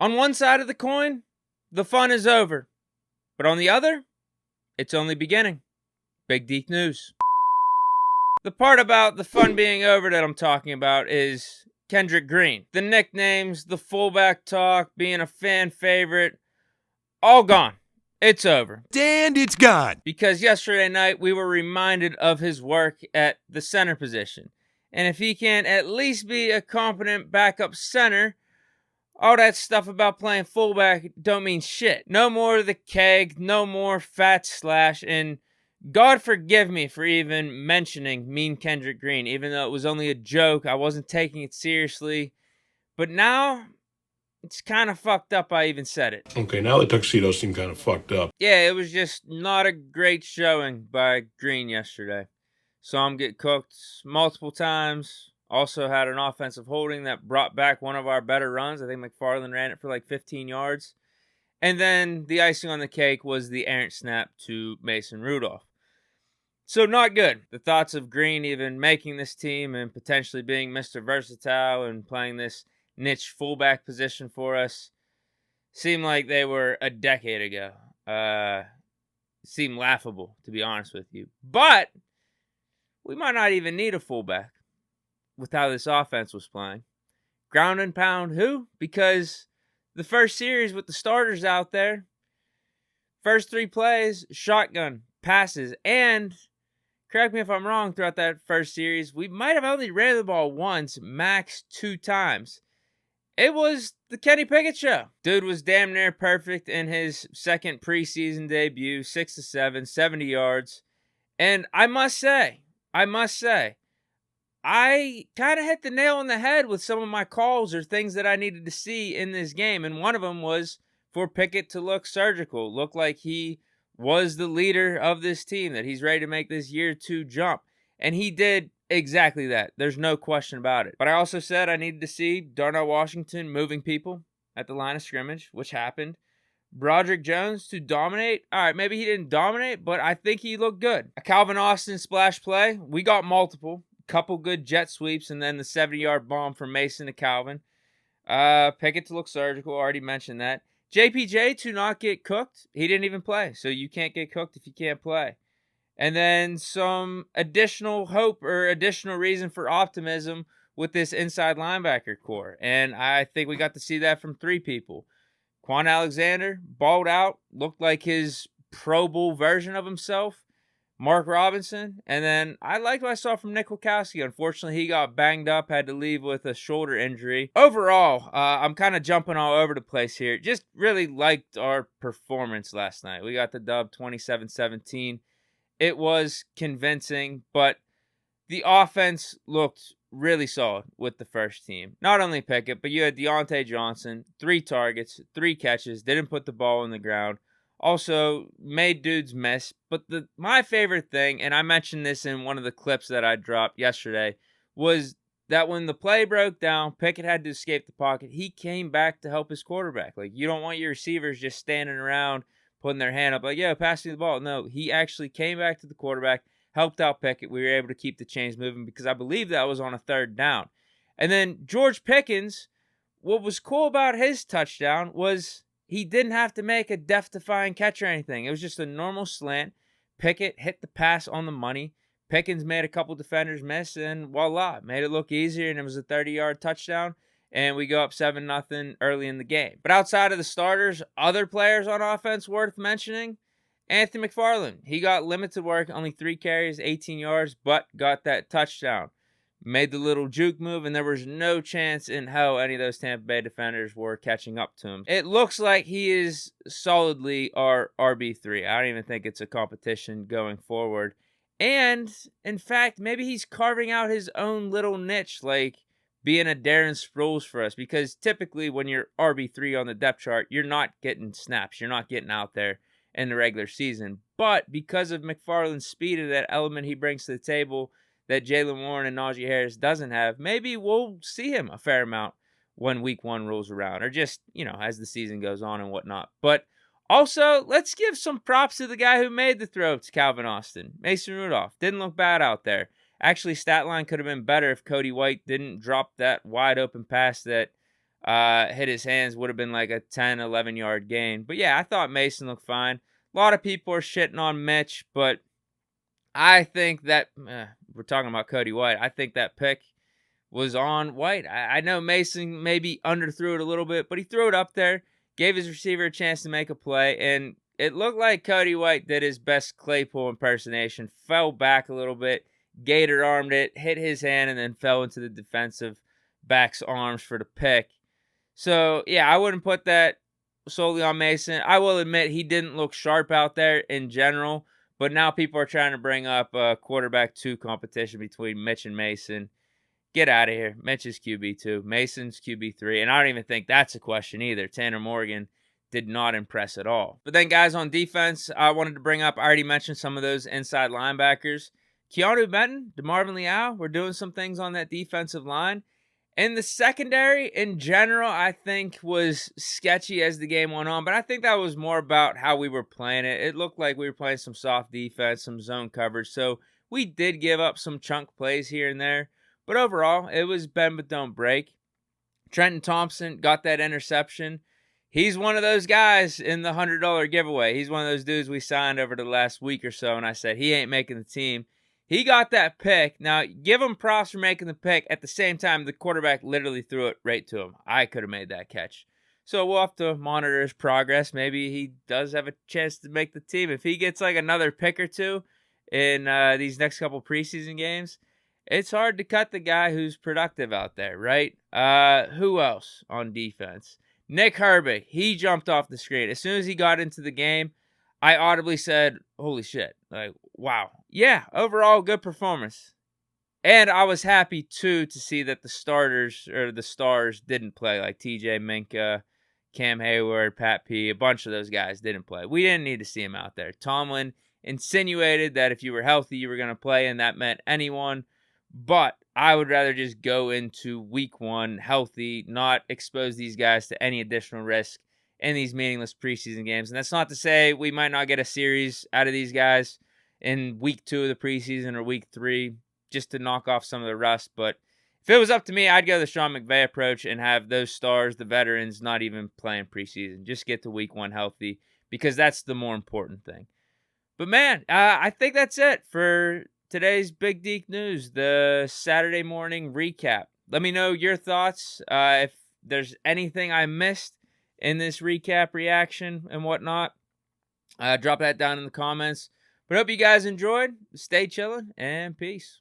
On one side of the coin, the fun is over. But on the other, it's only beginning. Big Deke news. The part about the fun being over that I'm talking about is Kendrick Green. The nicknames, the fullback talk, being a fan favorite, all gone. It's over. And it's gone. Because yesterday night we were reminded of his work at the center position. And if he can't at least be a competent backup center, all that stuff about playing fullback don't mean shit. No more of the keg, no more fat slash, and God forgive me for even mentioning Mean Kendrick Green, even though it was only a joke. I wasn't taking it seriously. But now, it's kind of fucked up I even said it. Okay, now the tuxedos seem kind of fucked up. Yeah, it was just not a great showing by Green yesterday. Saw him get cooked multiple times. Also had an offensive holding that brought back one of our better runs. I think McFarland ran it for like 15 yards. And then the icing on the cake was the errant snap to Mason Rudolph. So not good. The thoughts of Green even making this team and potentially being Mr. Versatile and playing this niche fullback position for us seem like they were a decade ago. Seem laughable, to be honest with you. But we might not even need a fullback with how this offense was playing. Ground and pound who? Because the first series with the starters out there, first 3 plays, shotgun, passes, and correct me if I'm wrong, throughout that first series, we might have only ran the ball once, max 2 times. It was the Kenny Pickett show. Dude was damn near perfect in his second preseason debut, 6 of 7, 70 yards. And I must say, I kind of hit the nail on the head with some of my calls or things that I needed to see in this game. And one of them was for Pickett to look surgical, look like he was the leader of this team, that he's ready to make this year 2 jump. And he did exactly that. There's no question about it. But I also said I needed to see Darnell Washington moving people at the line of scrimmage, which happened. Broderick Jones to dominate. All right, maybe he didn't dominate, but I think he looked good. A Calvin Austin splash play. We got multiple. Couple good jet sweeps, and then the 70-yard bomb from Mason to Calvin. Pickett to look surgical. Already mentioned that. JPJ to not get cooked. He didn't even play, so you can't get cooked if you can't play. And then some additional hope or additional reason for optimism with this inside linebacker core. And I think we got to see that from 3 people. Quan Alexander balled out, looked like his Pro Bowl version of himself. Mark Robinson, and then I liked what I saw from Nick Wachowski. Unfortunately, he got banged up, had to leave with a shoulder injury. Overall, I'm kind of jumping all over the place here. Just really liked our performance last night. We got the dub 27-17. It was convincing, but the offense looked really solid with the first team. Not only Pickett, but you had Deontay Johnson, 3 targets, 3 catches, didn't put the ball on the ground. Also, made dudes miss. But my favorite thing, and I mentioned this in one of the clips that I dropped yesterday, was that when the play broke down, Pickett had to escape the pocket. He came back to help his quarterback. Like, you don't want your receivers just standing around, putting their hand up like, yeah, pass me the ball. No, he actually came back to the quarterback, helped out Pickett. We were able to keep the chains moving because I believe that was on a 3rd down. And then George Pickens, what was cool about his touchdown was he didn't have to make a death-defying catch or anything. It was just a normal slant. Pickett hit the pass on the money. Pickens made a couple defenders miss, and voila, made it look easier, and it was a 30-yard touchdown, and we go up 7-0 early in the game. But outside of the starters, other players on offense worth mentioning, Anthony McFarland. He got limited work, only 3 carries, 18 yards, but got that touchdown. Made the little juke move, and there was no chance in hell any of those Tampa Bay defenders were catching up to him. It looks like he is solidly our RB3. I don't even think it's a competition going forward. And, in fact, maybe he's carving out his own little niche, like being a Darren Sproles for us. Because typically when you're RB3 on the depth chart, you're not getting snaps. You're not getting out there in the regular season. But because of McFarland's speed and that element he brings to the table that Jaylen Warren and Najee Harris doesn't have, maybe we'll see him a fair amount when week 1 rolls around, or just, as the season goes on and whatnot. But also, let's give some props to the guy who made the throw to Calvin Austin, Mason Rudolph. Didn't look bad out there. Actually, stat line could have been better if Cody White didn't drop that wide open pass that hit his hands, would have been like a 10, 11-yard gain. But yeah, I thought Mason looked fine. A lot of people are shitting on Mitch, but I think that we're talking about Cody White. I think that pick was on White. I know Mason maybe underthrew it a little bit, but he threw it up there, gave his receiver a chance to make a play, and it looked like Cody White did his best Claypool impersonation, fell back a little bit, gator armed it, hit his hand, and then fell into the defensive back's arms for the pick. So, yeah, I wouldn't put that solely on Mason. I will admit he didn't look sharp out there in general, but now people are trying to bring up a quarterback 2 competition between Mitch and Mason. Get out of here. Mitch is QB2. Mason's QB3. And I don't even think that's a question either. Tanner Morgan did not impress at all. But then, guys, on defense, I wanted to bring up, I already mentioned some of those inside linebackers. Keanu Benton, DeMarvin Leal, we're doing some things on that defensive line. And the secondary, in general, I think was sketchy as the game went on. But I think that was more about how we were playing it. It looked like we were playing some soft defense, some zone coverage. So we did give up some chunk plays here and there. But overall, it was bend but don't break. Trenton Thompson got that interception. He's one of those guys in the $100 giveaway. He's one of those dudes we signed over the last week or so, and I said, he ain't making the team. He got that pick. Now, give him props for making the pick. At the same time, the quarterback literally threw it right to him. I could have made that catch. So we'll have to monitor his progress. Maybe he does have a chance to make the team. If he gets like another pick or two in these next couple preseason games, it's hard to cut the guy who's productive out there, right? Who else on defense? Nick Herbig. He jumped off the screen. As soon as he got into the game, I audibly said, holy shit. Like, wow. Yeah, overall, good performance. And I was happy, too, to see that the starters, or the stars, didn't play. Like TJ Minka, Cam Hayward, Pat P. A bunch of those guys didn't play. We didn't need to see him out there. Tomlin insinuated that if you were healthy, you were going to play, and that meant anyone. But I would rather just go into week 1 healthy, not expose these guys to any additional risk in these meaningless preseason games. And that's not to say we might not get a series out of these guys in week 2 of the preseason or week 3 just to knock off some of the rust. But if it was up to me, I'd go the Sean McVay approach and have those stars, the veterans, not even playing preseason. Just get to week 1 healthy because that's the more important thing. But man, I think that's it for today's Big Deke News, the Saturday morning recap. Let me know your thoughts. If there's anything I missed in this recap reaction and whatnot, drop that down in the comments. But hope you guys enjoyed. Stay chilling and peace.